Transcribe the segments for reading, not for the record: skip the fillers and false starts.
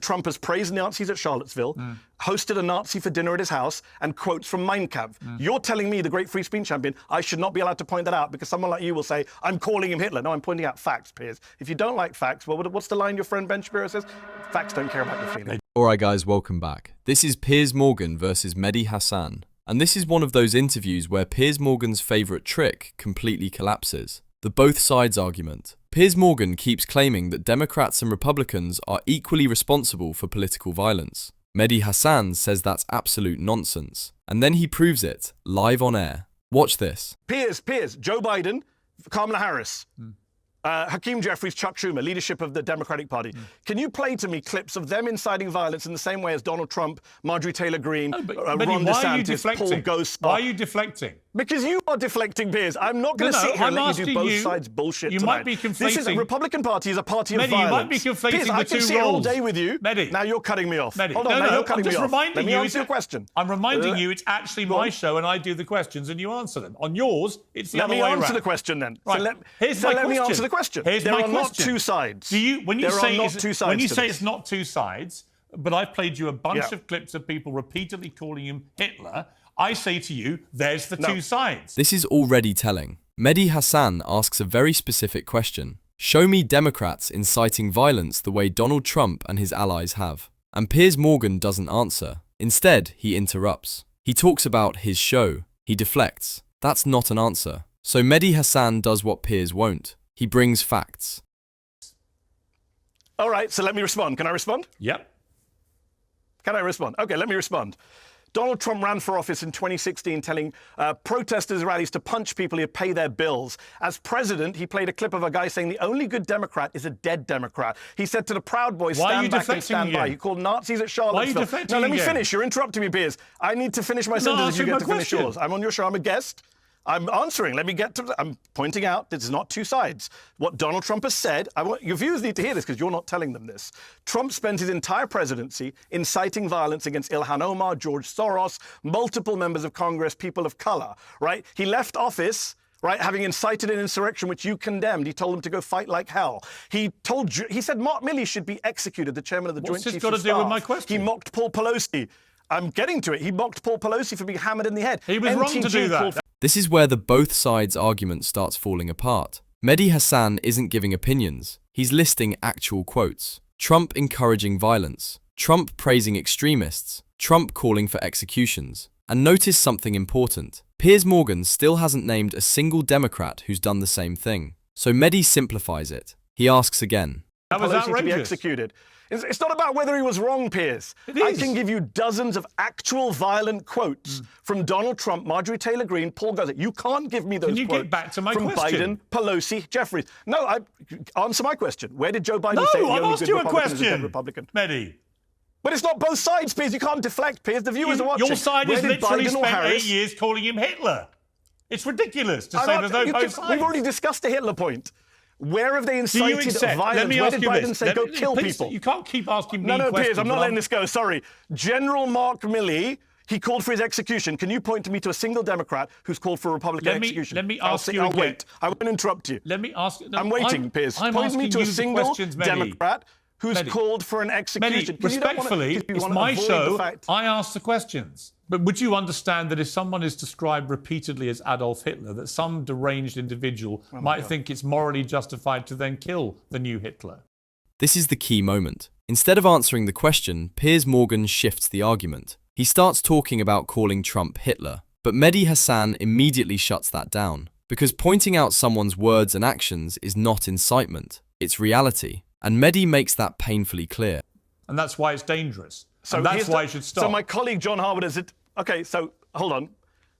Trump has praised Nazis at Charlottesville, hosted a Nazi for dinner at his house, and quotes from Mein Kampf. You're telling me, the great free speech champion, I should not be allowed to point that out because someone like you will say, I'm calling him Hitler. No, I'm pointing out facts, Piers. If you don't like facts, well, what's the line your friend Ben Shapiro says? Facts don't care about your feelings. Alright guys, welcome back. This is Piers Morgan versus Mehdi Hasan. And this is one of those interviews where Piers Morgan's favourite trick completely collapses. The both sides argument. Piers Morgan keeps claiming that Democrats and Republicans are equally responsible for political violence. Mehdi Hasan says that's absolute nonsense. And then he proves it, live on air. Watch this. Piers, Joe Biden, Kamala Harris, Hakeem Jeffries, Chuck Schumer, leadership of the Democratic Party. Can you play to me clips of them inciting violence in the same way as Donald Trump, Marjorie Taylor Greene, Ron DeSantis, Paul Gosar? Why are you deflecting? Because you are deflecting, Piers. I'm not going to sit here and let you do both sides bullshit You tonight. might be conflating... This is, the Republican Party is a party of Mehdi, violence. you might be conflating Piers, the I two can sit here all roles. day with you. Mehdi. Now you're cutting me off. Mehdi. Hold on, now you're cutting me off. Let me answer your question. I'm reminding you it's actually my show and I do the questions and you answer them. On yours, it's the other way around. Let me answer the question then. Right. Let me answer the question. There are not two sides. When you say it's not two sides, but I've played you a bunch of clips of people repeatedly calling him Hitler, I say to you, there's the two sides. This is already telling. Mehdi Hasan asks a very specific question. Show me Democrats inciting violence the way Donald Trump and his allies have. And Piers Morgan doesn't answer. Instead, he interrupts. He talks about his show. He deflects. That's not an answer. So Mehdi Hasan does what Piers won't. He brings facts. All right, so let me respond. Can I respond? Yep. Can I respond? Okay, let me respond. Donald Trump ran for office in 2016 telling protesters' rallies to punch people who'd pay their bills. As president, he played a clip of a guy saying the only good Democrat is a dead Democrat. He said to the Proud Boys, stand back and stand by. He called Nazis at Charlottesville. No, let me finish. You're interrupting me, Piers. I need to finish my sentence as you get to finish yours. I'm on your show. I'm a guest. I'm answering. Let me get to... I'm pointing out this is not two sides. What Donald Trump has said... your viewers need to hear this because you're not telling them this. Trump spent his entire presidency inciting violence against Ilhan Omar, George Soros, multiple members of Congress, people of color, right? He left office... right, having incited an insurrection which you condemned. He told them to go fight like hell. He said Mark Milley should be executed, the chairman of the Joint Chiefs of Staff. What's this got to do with my question? He mocked Paul Pelosi. I'm getting to it. He mocked Paul Pelosi for being hammered in the head. He was wrong to do that. This is where the both sides argument starts falling apart. Mehdi Hasan isn't giving opinions. He's listing actual quotes. Trump encouraging violence. Trump praising extremists. Trump calling for executions. And notice something important. Piers Morgan still hasn't named a single Democrat who's done the same thing. So Mehdi simplifies it. He asks again. That was outrageous. To be executed. It's not about whether he was wrong, Piers. I can give you dozens of actual violent quotes from Donald Trump, Marjorie Taylor Greene, Paul Gosar. You can't give me those quotes. Can you get back to my from question? Biden, Pelosi, Jeffries. No, answer my question. Where did Joe Biden say the only good Republican is a dead Republican? Mehdi. But it's not both sides, Piers. You can't deflect, Piers. The viewers are watching. Your side has literally spent 8 years calling him Hitler. It's ridiculous to say there's no both sides. We've already discussed the Hitler point. Where have they incited violence? Where did Biden say go kill people? You can't keep asking me questions. No, Piers, I'm not letting this go. Sorry. General Mark Milley, he called for his execution. Can you point to a single Democrat who's called for a Republican execution? Let me ask you again. I'll wait. I won't interrupt you. Let me ask... I'm waiting, Piers. Point me to a single Democrat who's called for an execution. Mehdi, respectfully, it's my show. I ask the questions. But would you understand that if someone is described repeatedly as Adolf Hitler, that some deranged individual might think it's morally justified to then kill the new Hitler? This is the key moment. Instead of answering the question, Piers Morgan shifts the argument. He starts talking about calling Trump Hitler. But Mehdi Hasan immediately shuts that down. Because pointing out someone's words and actions is not incitement. It's reality. And Mehdi makes that painfully clear. And that's why it's dangerous. So that's why it should stop. So my colleague John Harwood has it. Okay, so hold on.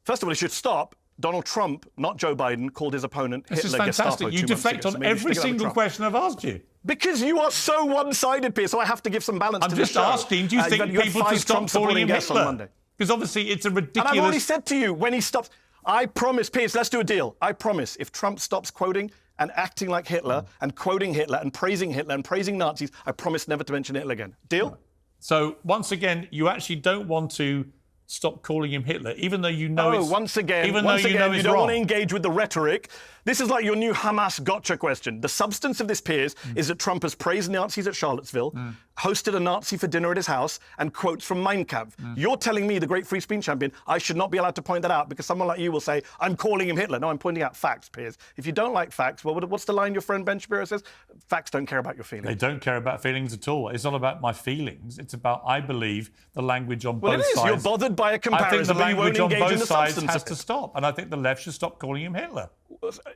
First of all, it should stop. Donald Trump, not Joe Biden, called his opponent Hitler. This is fantastic. You deflect on every single question I've asked you. Because you are so one-sided, Piers, so I have to give some balance to the show. I'm just asking, do you think people should stop calling him Hitler? Because obviously it's a ridiculous... And I've already said to you, when he stops... I promise, Piers, let's do a deal. I promise, if Trump stops quoting and acting like Hitler and quoting Hitler and praising Nazis, I promise never to mention Hitler again. Deal? So, once again, you actually don't want to stop calling him Hitler, even though you know it's... once again, you don't want to engage with the rhetoric. This is like your new Hamas gotcha question. The substance of this, Piers, is that Trump has praised Nazis at Charlottesville, hosted a Nazi for dinner at his house and quotes from Mein Kampf. You're telling me, the great free speech champion, I should not be allowed to point that out because someone like you will say, I'm calling him Hitler. No, I'm pointing out facts, Piers. If you don't like facts, well, what's the line your friend Ben Shapiro says? Facts don't care about your feelings. They don't care about feelings at all. It's not about my feelings. It's about, I believe, the language on both sides. You're bothered by a comparison. I think the language on both sides has to stop. And I think the left should stop calling him Hitler.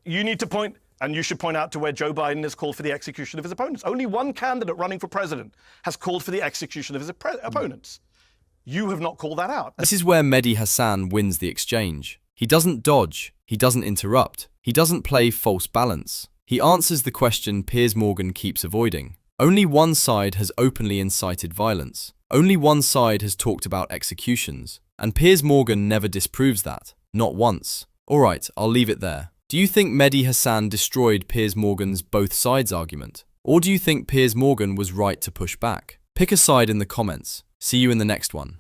You need to point, and you should point out to where Joe Biden has called for the execution of his opponents. Only one candidate running for president has called for the execution of his opponents. You have not called that out. This is where Mehdi Hasan wins the exchange. He doesn't dodge, he doesn't interrupt, he doesn't play false balance. He answers the question Piers Morgan keeps avoiding. Only one side has openly incited violence. Only one side has talked about executions. And Piers Morgan never disproves that. Not once. Alright, I'll leave it there. Do you think Mehdi Hasan destroyed Piers Morgan's both sides argument? Or do you think Piers Morgan was right to push back? Pick a side in the comments. See you in the next one.